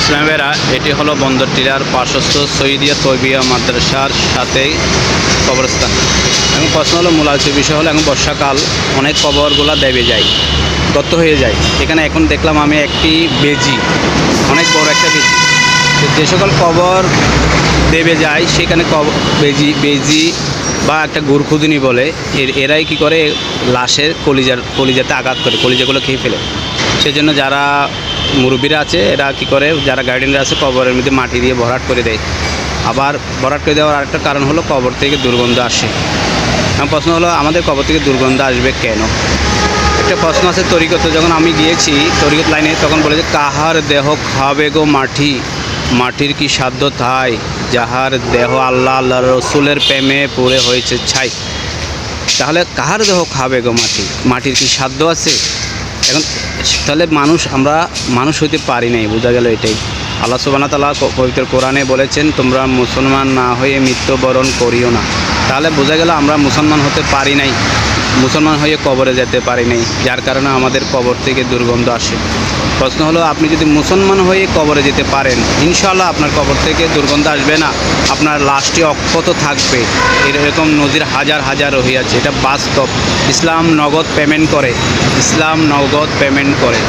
ইসলামেরা এটি হলো বন্দরটিরার পার্শ্বস্থ সৈয়দিয়া তৈবিয়া মাদ্রাসার সাথেই কবরস্থান। এবং প্রশ্ন হলো মূল আলোচ্য বিষয় হলো এখন বর্ষাকাল, অনেক কবরগুলো দেবে যায়, গর্ত হয়ে যায়। এখানে এখন দেখলাম আমি একটি বেজি, অনেক বড় একটা বেজি। তো যে সকল কবর দেবে যায় সেখানে বেজি বা একটা গুরখুদিনি বলে, এরাই কি করে লাশের কলিজাতে আঘাত করে, কলিজাগুলো খেয়ে ফেলে। সেজন্য যারা মুরব্বীরা আছে এরা কি করে, যারা গার্ডিয়ানরা আছে কবরের মধ্যে মাটি দিয়ে ভরাট করে দেয়। আবার ভরাট করে দেওয়ার আরেকটা কারণ হলো কবর থেকে দুর্গন্ধ আসে। এখন প্রশ্ন হলো আমাদের কবর থেকে দুর্গন্ধ আসবে কেন? একটা প্রশ্ন আছে তরিকতে, যখন আমি গিয়েছি তরিকত লাইনে তখন বলে যে কাহার দেহ খাবে গো মাটি, মাটির কি সাধ্য তাই, যাহার দেহ আল্লাহ আল্লাহ রসুলের প্রেমে পড়ে হয়েছে ছাই। তাহলে কাহার দেহ খাবে গো মাটি, মাটির কি সাধ্য আছে? এখন তাহলে আমরা মানুষ হইতে পারি নাই, বোঝা গেল এটাই। আল্লাহ সুবহানাহু ওয়া তাআলা পবিত্র কোরআনে বলেছেন তোমরা মুসলমান না হয়ে মৃত্যুবরণ করিও না। তাহলে বোঝা গেল আমরা মুসলমান হতে পারি নাই, মুসলমান হয়ে কবরে যেতে পারি নাই, যার কারণে আমাদের কবর থেকে দুর্গন্ধ আসে। প্রশ্ন হলো আপনি যদি মুসলমান হয়ে কবরে যেতে পারেন, ইনশাআল্লাহ আপনার কবর থেকে দুর্গন্ধ আসবে না, আপনার লাশটি অক্ষত থাকবে। এরকম নজির হাজার হাজার হইয়াছে, এটা বাস্তব। ইসলাম নগদ পেমেন্ট করে, ইসলাম নগদ পেমেন্ট করে।